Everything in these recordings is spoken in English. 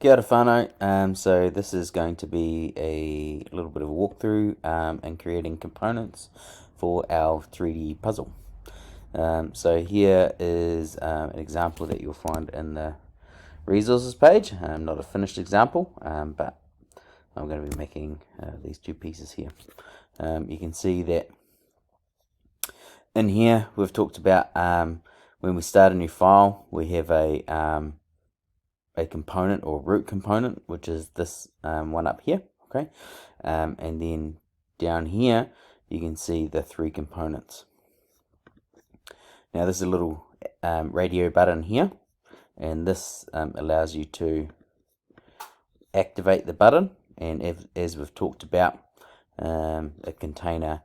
Kia ora whānau. So this is going to be a little bit of a walkthrough in creating components for our 3D puzzle. So here is an example that you'll find in the resources page. Not a finished example, but I'm going to be making these two pieces here. You can see that in here we've talked about when we start a new file, we have a component or root component, which is this one up here, okay? And then down here you can see the three components. Now there's a little radio button here, and this allows you to activate the button, and as we've talked about, a container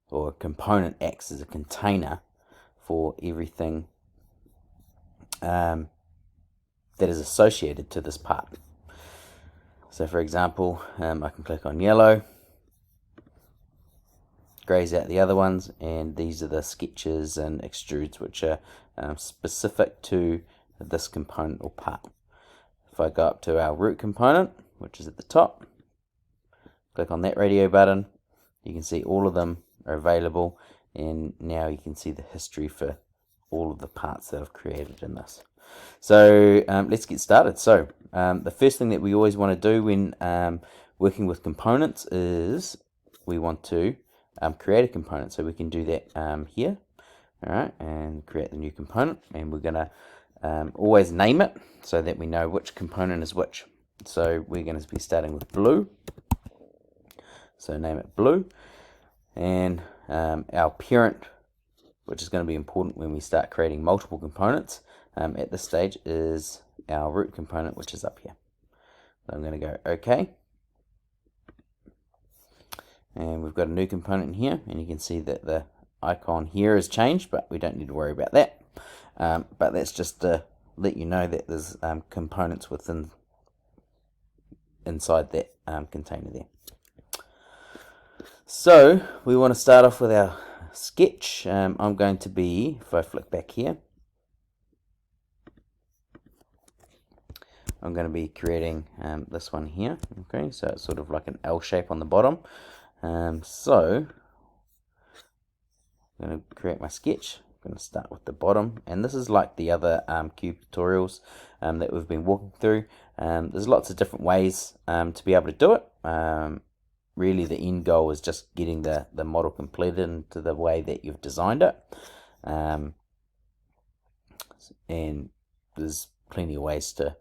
or a component acts as a container for everything that is associated to this part. So for example, I can click on yellow, grays out the other ones, and these are the sketches and extrudes which are specific to this component or part. If I go up to our root component, which is at the top, click on that radio button, you can see all of them are available, and now you can see the history for all of the parts that I've created in this. So let's get started. So the first thing that we always want to do when working with components is we want to create a component. So we can do that here, all right, and create the new component, and we're going to always name it so that we know which component is which. So we're going to be starting with blue, so name it blue, and our parent, which is going to be important when we start creating multiple components at this stage, is our root component, which is up here. So I'm going to go OK, and we've got a new component in here, and you can see that the icon here has changed, but we don't need to worry about that. But that's just to let you know that there's components inside that container there. So we want to start off with our sketch. I'm going to be, if I flick back here, I'm going to be creating this one here. Okay, so it's sort of like an L shape on the bottom. So I'm going to create my sketch. I'm going to start with the bottom, and this is like the other cube tutorials that we've been walking through. There's lots of different ways to be able to do it. Really the end goal is just getting the model completed into the way that you've designed it, and there's plenty of ways to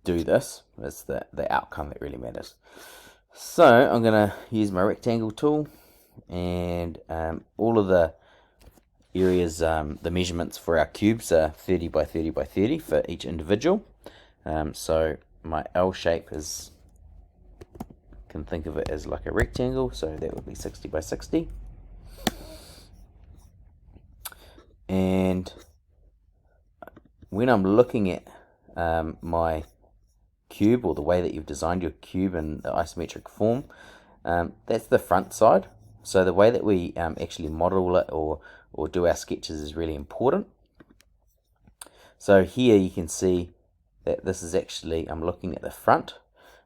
do this. It's the outcome that really matters. So I'm going to use my rectangle tool, and all of the areas, the measurements for our cubes are 30 by 30 by 30 for each individual. So my L shape is, can think of it as like a rectangle, so that would be 60 by 60. And when I'm looking at my cube, or the way that you've designed your cube in the isometric form, that's the front side. So the way that we actually model it or do our sketches is really important. So here you can see that this is actually, I'm looking at the front,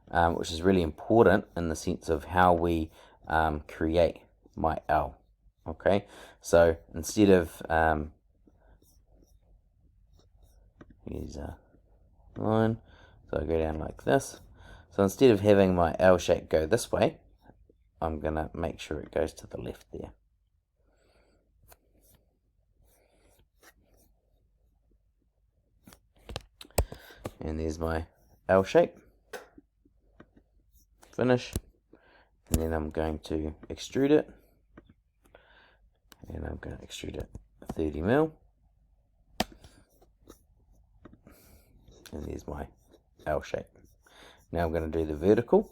which is really important in the sense of how we create my L. Okay, so instead of here's a line, so I go down like this. So instead of having my L shape go this way, I'm gonna make sure it goes to the left there. And there's my L shape. Finish, and then I'm going to extrude it, and I'm going to extrude it 30 mil, and there's my L shape. Now I'm going to do the vertical,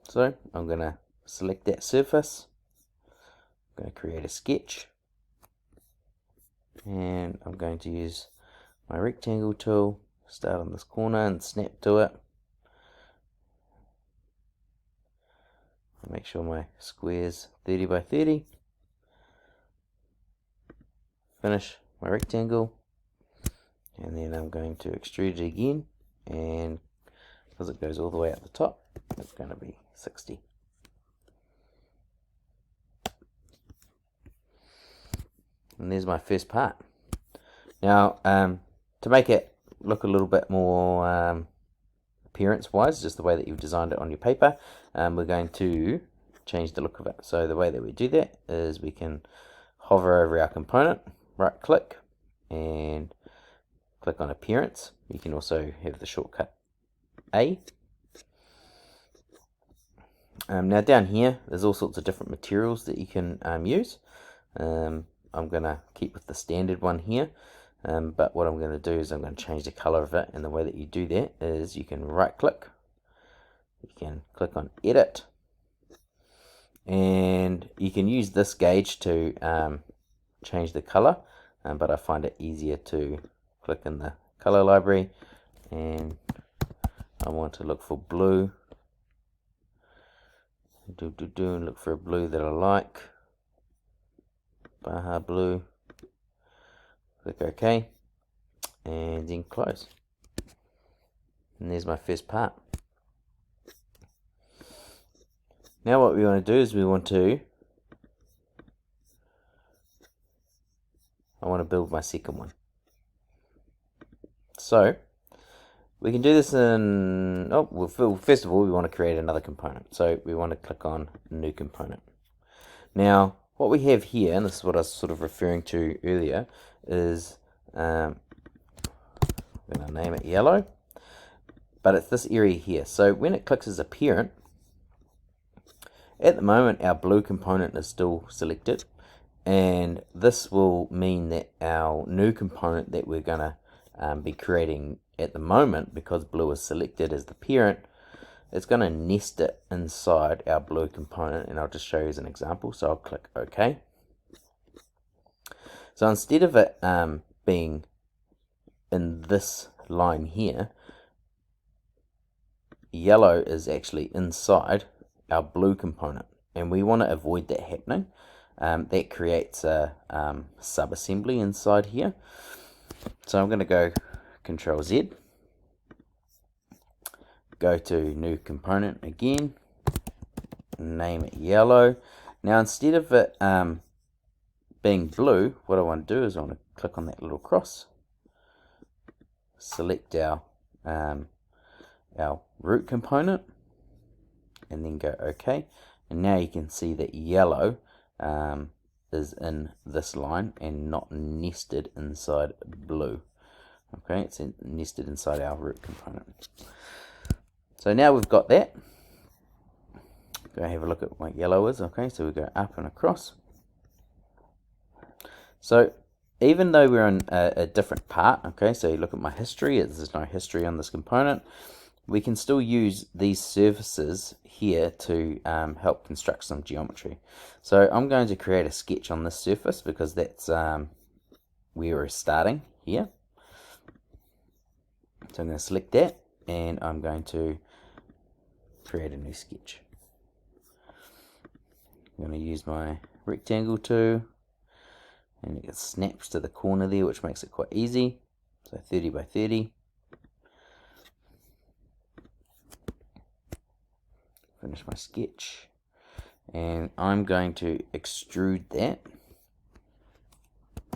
so I'm going to select that surface, I'm going to create a sketch, and I'm going to use my rectangle tool, start on this corner and snap to it. Make sure my square's 30 by 30. Finish my rectangle, and then I'm going to extrude it again, and because it goes all the way at the top, it's going to be 60. And there's my first part. Now, to make it look a little bit more appearance-wise, just the way that you've designed it on your paper, we're going to change the look of it. So the way that we do that is we can hover over our component, right-click, and click on Appearance. You can also have the shortcut A. Now down here, there's all sorts of different materials that you can use. I'm going to keep with the standard one here, but what I'm going to do is I'm going to change the color of it, and the way that you do that is you can right click, you can click on Edit, and you can use this gauge to change the color, but I find it easier to click in the color library, and I want to look for blue. Look for a blue that I like. Baja blue. Click OK, and then close. And there's my first part. Now what we want to do is I want to build my second one. So we can do this in, first of all we want to create another component. So we want to click on New Component. Now what we have here, and this is what I was sort of referring to earlier, is I'm going to name it yellow, but it's this area here. So when it clicks as a parent, at the moment our blue component is still selected, and this will mean that our new component that we're going to be creating at the moment, because blue is selected as the parent, it's going to nest it inside our blue component, and I'll just show you as an example. So I'll click OK. So instead of it being in this line here, yellow is actually inside our blue component, and we want to avoid that happening. That creates a sub-assembly inside here. So I'm going to go Control Z, go to New Component again, name it yellow. Now instead of it being blue, what I want to do is I want to click on that little cross, select our root component, and then go OK. And now you can see that yellow is in this line and not nested inside blue. Okay, it's nested inside our root component. So now we've got that. Go have a look at what yellow is. Okay, so we go up and across. So even though we're in a different part, okay, so you look at my history, there's no history on this component, we can still use these surfaces here to help construct some geometry. So I'm going to create a sketch on this surface because that's where we're starting here. So I'm going to select that, and I'm going to create a new sketch. I'm going to use my rectangle tool, and it snaps to the corner there, which makes it quite easy. So 30 by 30. Finish my sketch, and I'm going to extrude that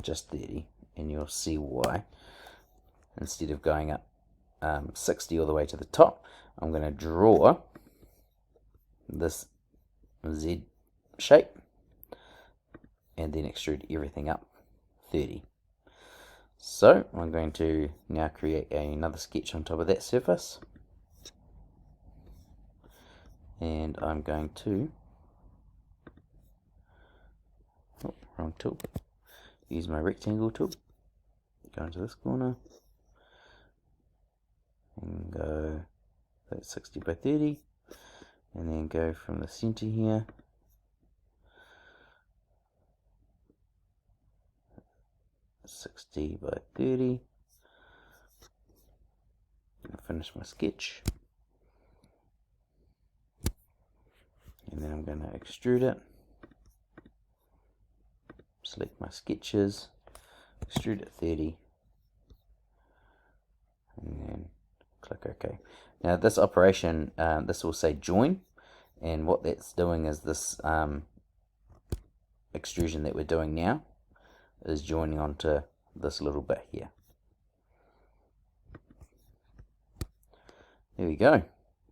just 30, and you'll see why. Instead of going up 60 all the way to the top, I'm going to draw this Z shape and then extrude everything up 30. So I'm going to now create another sketch on top of that surface, and I'm going to wrong tool, use my rectangle tool, go into this corner and go 60 by 30, and then go from the center here (60 by 30). I'll finish my sketch, and then I'm going to extrude it, select my sketches, extrude at 30, click OK. Now this operation, this will say join, and what that's doing is this extrusion that we're doing now is joining onto this little bit here. There we go.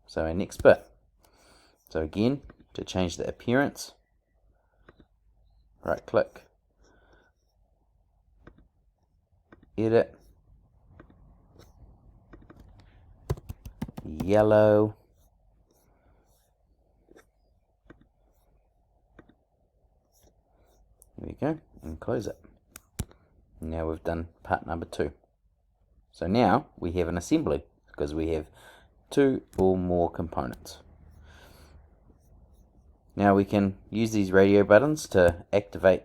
So our next bit. So again, to change the appearance, right click, edit, yellow, there we go, and close it. Now we've done part number 2. So now we have an assembly because we have 2 or more components. Now we can use these radio buttons to activate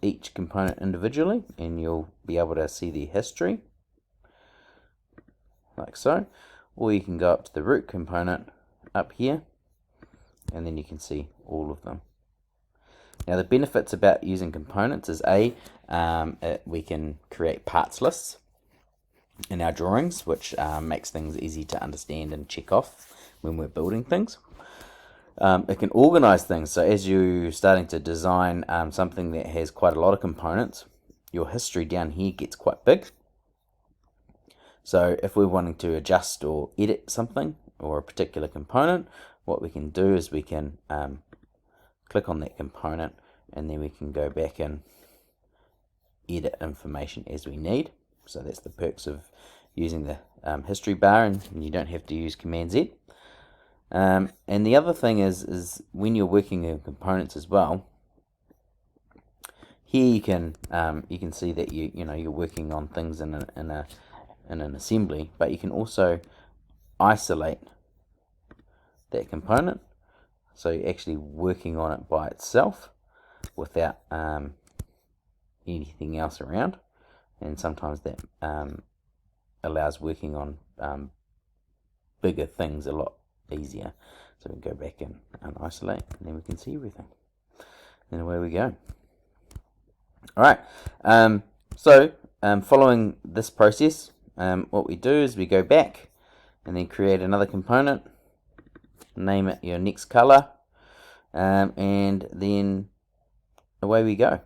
each component individually, and you'll be able to see the history like so, or you can go up to the root component up here and then you can see all of them. Now the benefits about using components is we can create parts lists in our drawings, which makes things easy to understand and check off when we're building things. It can organize things, so as you're starting to design something that has quite a lot of components, your history down here gets quite big. So if we're wanting to adjust or edit something or a particular component, what we can do is we can click on that component, and then we can go back and edit information as we need. So that's the perks of using the history bar, and you don't have to use Command Z. And the other thing is when you're working in components as well, here you can see that you're working on things in an assembly, but you can also isolate that component, so you're actually working on it by itself without anything else around, and sometimes that allows working on bigger things a lot easier. So we go back and isolate, and then we can see everything, and away we go. Alright, following this process, what we do is we go back and then create another component, name it your next color, and then away we go.